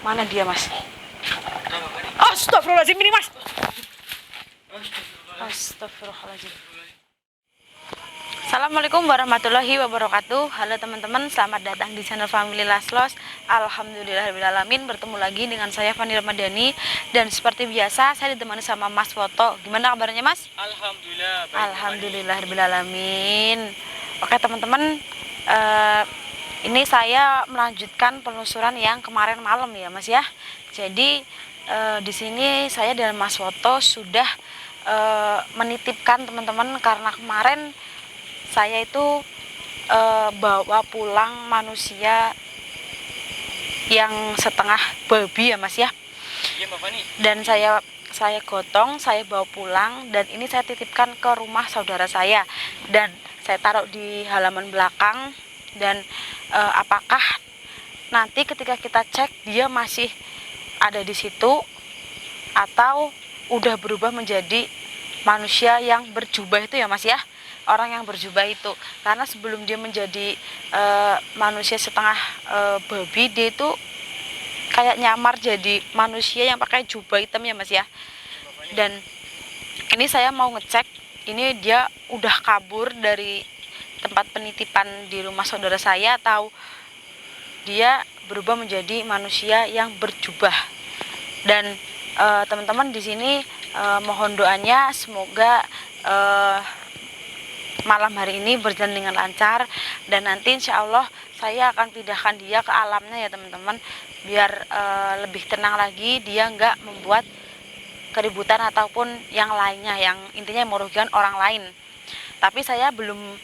Mana dia, Mas? Astagfirullahaladzim ini, Mas. Astagfirullahaladzim. Assalamualaikum warahmatullahi wabarakatuh. Halo teman-teman, selamat datang di channel Family Laslos. Alhamdulillahirrahmanirrahim. Bertemu lagi dengan saya Fani Ramadhani. Dan seperti biasa saya ditemani sama Mas Foto. Gimana kabarnya, Mas? Alhamdulillah. Alhamdulillahirrahmanirrahim. Oke teman-teman, ini saya melanjutkan penelusuran yang kemarin malam ya, Mas ya. Jadi di sini saya dan Mas Foto sudah menitipkan teman-teman, karena kemarin saya itu bawa pulang manusia yang setengah babi ya, Mas ya. Iya, Mbak Fani. Dan saya gotong, saya bawa pulang, dan ini saya titipkan ke rumah saudara saya, dan saya taruh di halaman belakang. Dan apakah nanti ketika kita cek dia masih ada di situ atau udah berubah menjadi manusia yang berjubah itu ya, Mas ya, orang yang berjubah itu. Karena sebelum dia menjadi manusia setengah babi, dia itu kayak nyamar jadi manusia yang pakai jubah hitam ya, Mas ya. Dan ini saya mau ngecek, ini dia udah kabur dari tempat penitipan di rumah saudara saya atau dia berubah menjadi manusia yang berjubah. Dan teman-teman di sini mohon doanya semoga malam hari ini berjalan dengan lancar, dan nanti insya Allah saya akan pindahkan dia ke alamnya ya teman-teman, biar lebih tenang lagi, dia nggak membuat keributan ataupun yang lainnya yang intinya merugikan orang lain. Tapi saya belum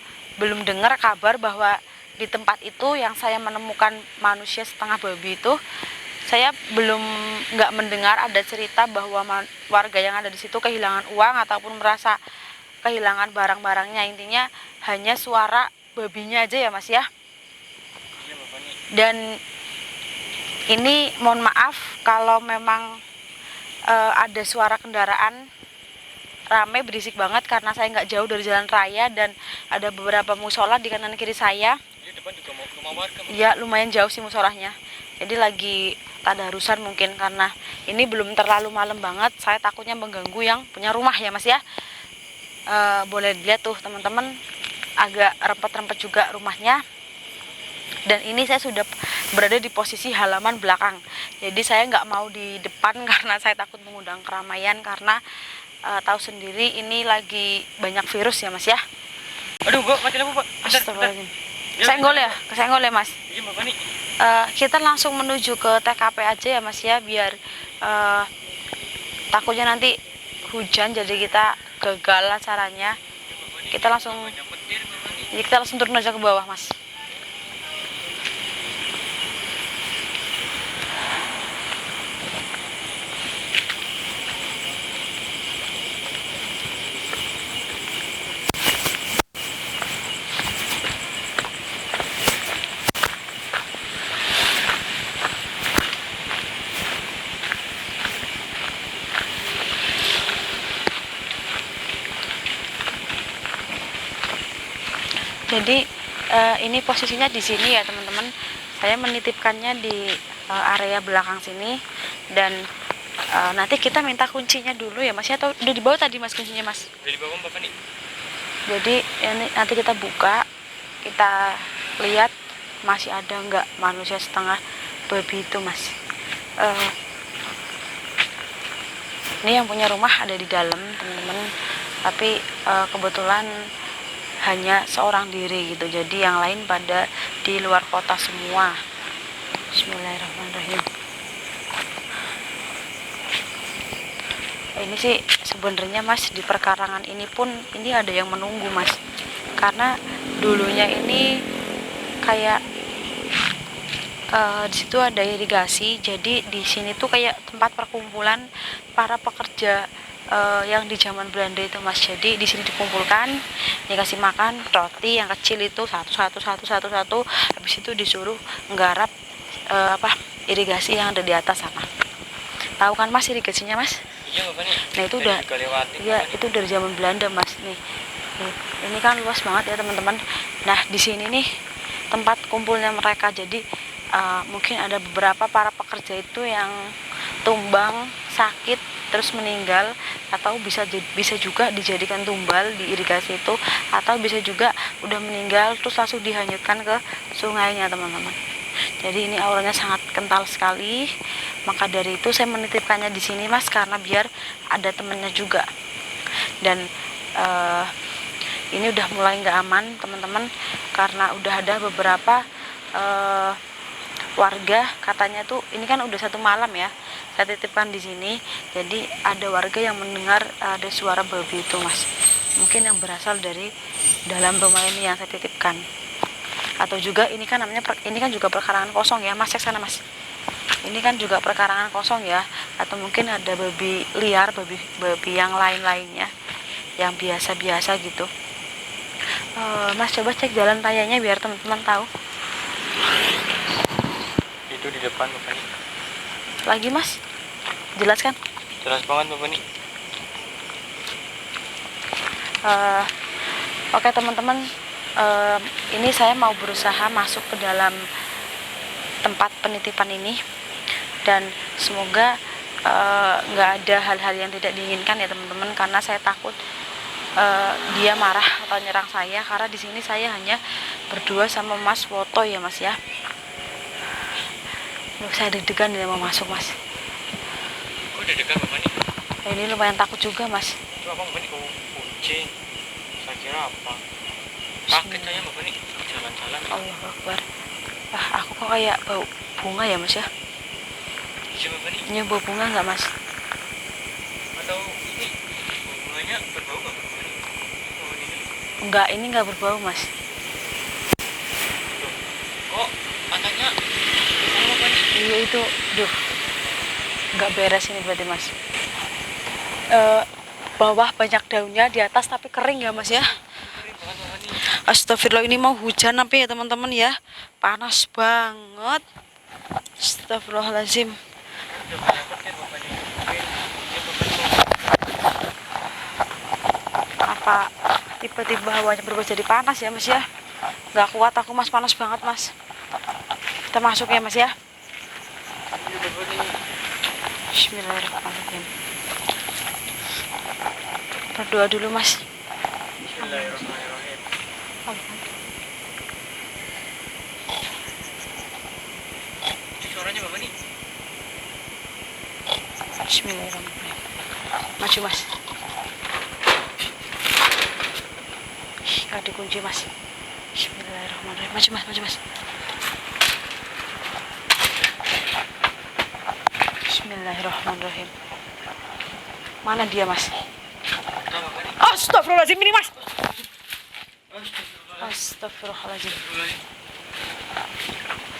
dengar kabar bahwa di tempat itu yang saya menemukan manusia setengah babi itu, saya nggak mendengar ada cerita bahwa warga yang ada di situ kehilangan uang ataupun merasa kehilangan barang-barangnya. Intinya hanya suara babinya aja ya, Mas ya. Dan ini mohon maaf kalau memang ada suara kendaraan ramai berisik banget, karena saya nggak jauh dari jalan raya dan ada beberapa musola di kanan kiri saya. Ini depan juga mau rumah warga. Ya lumayan jauh sih musolahnya. Jadi lagi tadarusan mungkin, karena ini belum terlalu malam banget. Saya takutnya mengganggu yang punya rumah ya, Mas ya. Boleh dilihat tuh teman-teman, agak rempet-rempet juga rumahnya. Dan ini saya sudah berada di posisi halaman belakang. Jadi saya nggak mau di depan karena saya takut mengundang keramaian, karena tahu sendiri ini lagi banyak virus ya, Mas ya. Aduh, Mbak, mati lampu, Pak. Astagfirullahaladzim. Kesenggol ya, Mas. Iya, Mbak Fani. Kita langsung menuju ke TKP aja ya, Mas ya, biar takutnya nanti hujan jadi kita gagal acaranya. Kita langsung turun aja ke bawah, Mas. Jadi ini posisinya di sini ya teman-teman. Saya menitipkannya di area belakang sini, dan nanti kita minta kuncinya dulu ya, Mas ya. Atau udah dibawa tadi, Mas, kuncinya, Mas? Udah dibawa, Mbak Fani. Jadi ini nanti kita buka, kita lihat masih ada nggak manusia setengah babi itu, Mas. Ini yang punya rumah ada di dalam teman-teman, tapi kebetulan hanya seorang diri gitu, jadi yang lain pada di luar kota semua. Bismillahirrahmanirrahim. Ini sih sebenarnya, Mas, di perkarangan ini pun ini ada yang menunggu, Mas, karena dulunya ini kayak di situ ada irigasi, jadi di sini tuh kayak tempat perkumpulan para pekerja yang di zaman Belanda itu, Mas. Jadi di sini dikumpulkan, dikasih makan roti yang kecil itu satu, habis itu disuruh nggarap irigasi yang ada di atas sana. Tahu kan, Mas, irigasinya, Mas? Iya, Mbak Fani. Nah itu udah, ya itu dari zaman Belanda, Mas. Nih, ini kan luas banget ya teman-teman. Nah di sini nih tempat kumpulnya mereka. Jadi mungkin ada beberapa para pekerja itu yang tumbang sakit terus meninggal, atau bisa juga dijadikan tumbal di irigasi itu, atau bisa juga udah meninggal terus langsung dihanyutkan ke sungainya teman-teman. Jadi ini auranya sangat kental sekali. Maka dari itu saya menitipkannya di sini mas, karena biar ada temennya juga. Dan ini udah mulai nggak aman teman-teman, karena udah ada beberapa warga katanya tuh, ini kan udah 1 malam ya saya titipkan di sini. Jadi ada warga yang mendengar ada suara babi itu mas, mungkin yang berasal dari dalam rumah ini yang saya titipkan. Atau juga ini kan namanya ini kan juga perkarangan kosong ya mas, cek sana mas, ini kan juga perkarangan kosong ya, atau mungkin ada babi liar, babi yang lainnya yang biasa-biasa gitu. Mas coba cek jalan rayanya biar teman-teman tahu. Itu di depan Bapak nih. Lagi mas, jelaskan. Jelas banget Bapak nih. Oke teman-teman, ini saya mau berusaha masuk ke dalam tempat penitipan ini, dan semoga nggak ada hal-hal yang tidak diinginkan ya teman-teman, karena saya takut dia marah atau nyerang saya, karena di sini saya hanya berdua sama Mas Woto ya mas ya. Saya deg-degan dia mau masuk mas. Kok deg-degan Bapak nih? Ini lumayan takut juga mas. Itu apa Bapak nih? Kucing. Saya kira apa? Kaget saya Bapak nih. Jalan-jalan. Allahu Akbar. Aku kok kayak bau bunga ya mas ya. Iya Bapak nih. Ini bau bunga nggak mas? Atau ini bunganya berbau nggak Bapak nih? Oh, ini. Enggak, ini nggak berbau mas. Kok matanya sama Bapak nih? Iya itu, duh, nggak beres ini berarti mas. Bawah banyak daunnya, di atas tapi kering ya mas ya. Keren banget Bapak nih. Astagfirullah, ini mau hujan apa ya teman-teman ya, panas banget. Astagfirullahaladzim. Udah banyak petir Bapak nih. Mungkin Bapak nih Apa tiba-tiba hawanya berubah jadi panas ya mas ya? Nggak kuat aku mas, panas banget mas. Kita masuk ya mas ya. iya Bapak nih. Bismillahirrahmanirrahim. Berdoa dulu mas. Bismillahirrahmanirrahim. Itu suaranya Bapak nih. Bismillahirrahmanirrahim. Maju mas. Nggak dikunci mas. Bismillahirrahmanirrahim. Maju mas, maju mas. Bismillahirrahmanirrahim. Mana dia mas? Nah, Bapak nih. Astagfirullahaladzim ini mas. Astagfirullah. Astagfirullahaladzim. Astagfirullah.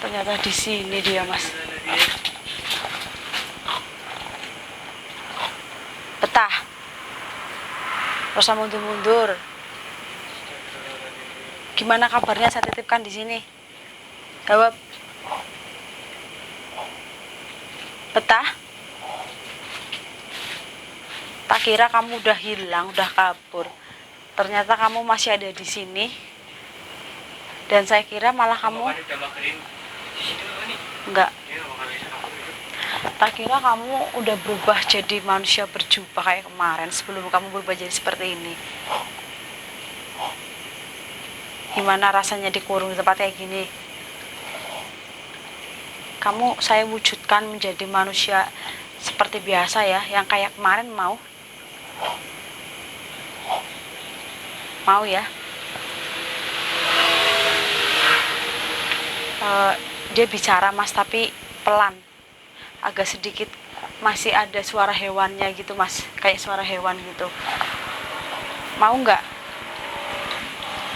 Ternyata di sini dia mas. Betah. Gak usah mundur-mundur. Gimana kabarnya saya titipkan di sini? Jawab. Betah? Tak kira kamu udah hilang, udah kabur. Ternyata kamu masih ada di sini. Dan saya kira malah kamu Bapak nih udah magerin di sini Bapak nih. enggak. Dia nggak bakal bisa kabur itu. Tak kira kamu udah berubah jadi manusia berjubah kayak kemarin sebelum kamu berubah jadi seperti ini. Gimana rasanya dikurung di tempat kayak gini? Kamu saya wujudkan menjadi manusia seperti biasa ya, yang kayak kemarin mau? Mau ya? Dia bicara mas, tapi pelan, agak sedikit masih ada suara hewannya gitu mas, kayak suara hewan gitu. Mau nggak?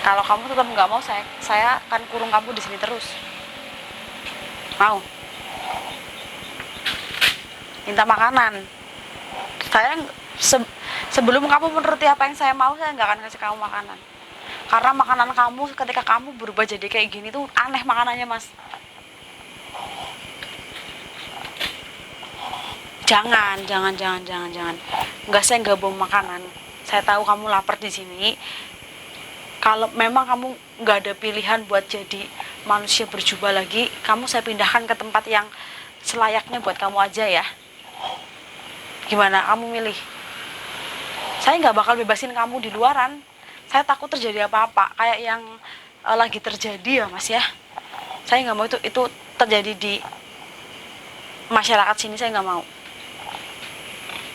Kalau kamu tetap nggak mau, saya akan kurung kamu di sini terus. Mau? Minta makanan. Saya sebelum kamu menuruti apa yang saya mau, saya nggak akan kasih kamu makanan. Karena makanan kamu ketika kamu berubah jadi kayak gini tuh aneh makanannya mas. Jangan. Nggak, saya nggak bawa makanan. Saya tahu kamu lapar di sini. Kalau memang kamu nggak ada pilihan buat jadi manusia berjubah lagi, kamu saya pindahkan ke tempat yang selayaknya buat kamu aja ya. Gimana, kamu milih? Saya nggak bakal bebasin kamu di luaran. Saya takut terjadi apa-apa kayak yang lagi terjadi ya mas ya. Saya nggak mau itu terjadi di masyarakat sini, saya nggak mau.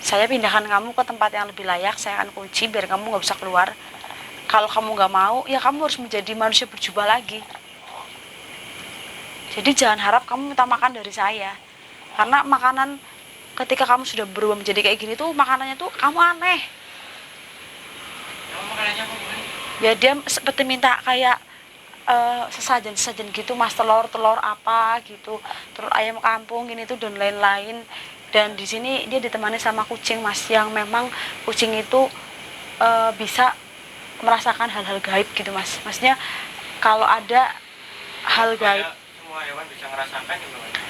Saya pindahkan kamu ke tempat yang lebih layak, saya akan kunci biar kamu nggak bisa keluar. Kalau kamu nggak mau, ya kamu harus menjadi manusia berjubah lagi. Jadi jangan harap kamu minta makan dari saya, karena makanan ketika kamu sudah berubah menjadi kayak gini tuh, makanannya tuh kamu aneh. Emang makanannya apa Bani? Ya dia seperti minta kayak sesajen gitu mas, telur apa gitu, telur ayam kampung gini tuh dan lain-lain. Dan di sini dia ditemani sama kucing mas, yang memang kucing itu bisa merasakan hal-hal gaib gitu mas. Maksudnya kalau ada hal gaib, Semua hewan bisa ngerasakan juga Bani,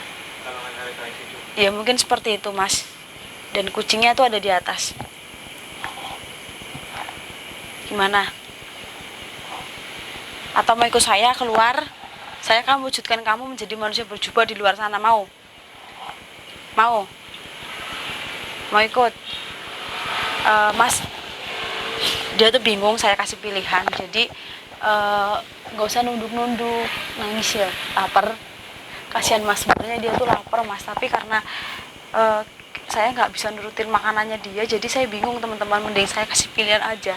kalau hal-hal gaib itu. ya mungkin seperti itu mas. Dan kucingnya tuh ada di atas. Gimana? Atau mau ikut saya keluar? Saya akan wujudkan kamu menjadi manusia berjubah di luar sana. Mau? Mau? Mau ikut? Mas, dia tuh bingung, saya kasih pilihan. Jadi nggak usah nunduk-nunduk, nangis ya, lapar. Kasihan mas, sebenarnya dia tuh lapar mas. Tapi karena saya nggak bisa nurutin makanannya dia, jadi saya bingung teman-teman. Mending saya kasih pilihan aja.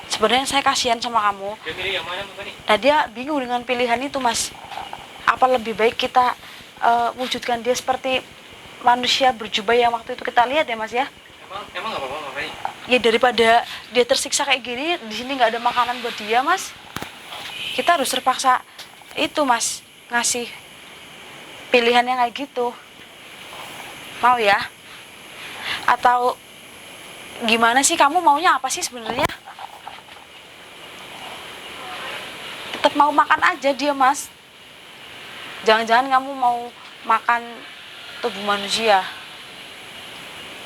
Sebenarnya saya kasihan sama kamu. Dia pilih yang mana Bani? Nah dia bingung dengan pilihan itu mas. Apa lebih baik kita wujudkan dia seperti manusia berjubah yang waktu itu kita lihat ya mas ya? Emang nggak apa-apa Bani? Ya daripada dia tersiksa kayak gini, di sini nggak ada makanan buat dia mas. Kita harus terpaksa itu mas, ngasih pilihan yang kayak gitu. Mau ya? Atau gimana sih, kamu maunya apa sih sebenarnya? Tetap mau makan aja dia mas. Jangan-jangan kamu mau makan tubuh manusia.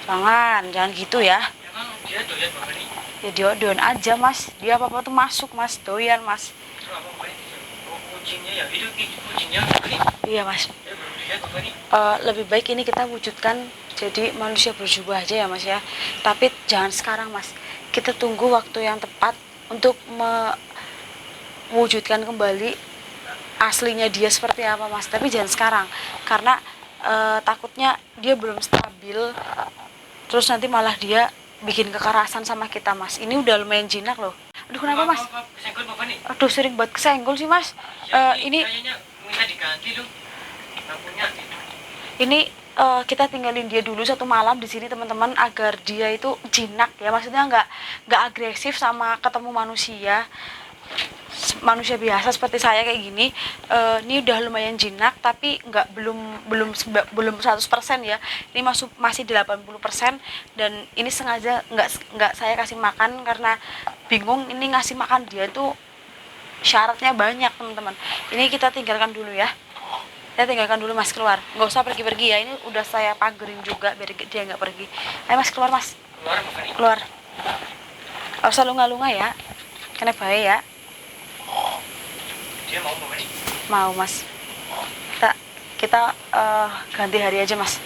Jangan gitu ya. Emang dia doyan Bani? Ya dia doyan aja mas. Dia apa-apa tuh masuk mas, doyan mas. Itu apa Bani? Oh, kucingnya ya? Itu kucingnya Bani? Iya mas. Dia belum lihat Bani? Lebih baik ini kita wujudkan jadi manusia berjubah aja ya mas ya. Tapi jangan sekarang mas. Kita tunggu waktu yang tepat untuk mewujudkan kembali aslinya dia seperti apa mas. Tapi jangan sekarang, karena takutnya dia belum stabil, terus nanti malah dia bikin kekerasan sama kita mas. Ini udah lumayan jinak loh. Aduh kenapa mas? Kesenggol Bani? Aduh sering banget kesenggol sih mas. Ini kayaknya minta diganti loh lampunya. ini kita tinggalin dia dulu 1 malam di sini teman-teman, agar dia itu jinak ya, maksudnya nggak agresif sama ketemu manusia biasa seperti saya kayak gini. Ini udah lumayan jinak tapi belum 100% ya. Ini masih 80%, dan ini sengaja nggak saya kasih makan karena bingung ini ngasih makan dia itu syaratnya banyak teman-teman. Ini kita tinggalkan dulu ya. Saya tinggalkan dulu mas, keluar. Nggak usah pergi-pergi ya, ini udah saya pagerin juga biar dia nggak pergi. Ayo mas, keluar mas. Keluar Bani? Keluar. Nggak usah lunga-lunga ya, kena bahaya ya. Dia mau Bani? Mau mas. Kita ganti hari aja mas.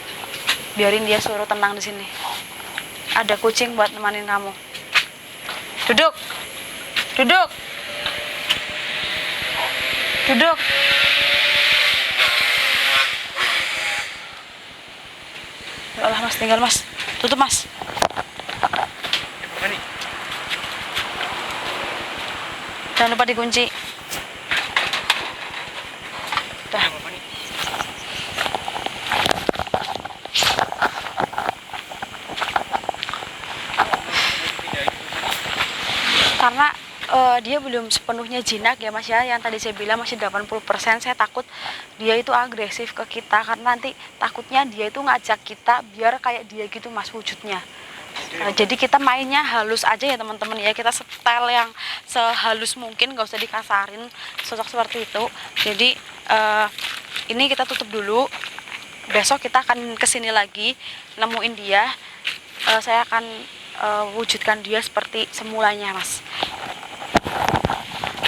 Biarin dia suruh tenang di sini. Ada kucing buat nemanin kamu. Duduk. Duduk. Duduk. Ya Allah mas, tinggal mas. Tutup mas. Bani? Jangan lupa dikunci. Dah. Bani? Karena dia belum sepenuhnya jinak ya mas ya. Yang tadi saya bilang masih 80%. Saya takut dia itu agresif ke kita, karena nanti takutnya dia itu ngajak kita biar kayak dia gitu mas wujudnya. Jadi kita mainnya halus aja ya teman-teman ya. Kita setel yang sehalus mungkin, gak usah dikasarin, sosok seperti itu. Jadi ini kita tutup dulu. Besok kita akan kesini lagi nemuin dia. Saya akan wujudkan dia seperti semulanya mas.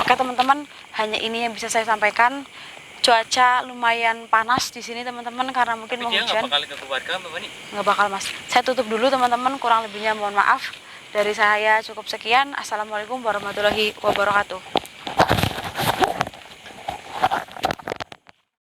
Oke teman-teman, hanya ini yang bisa saya sampaikan. Cuaca lumayan panas di sini teman-teman karena mungkin mau Dia hujan. nggak bakal ke warga Mbak Bani. Nggak bakal mas. Saya tutup dulu teman-teman, kurang lebihnya mohon maaf. Dari saya cukup sekian. Assalamualaikum warahmatullahi wabarakatuh.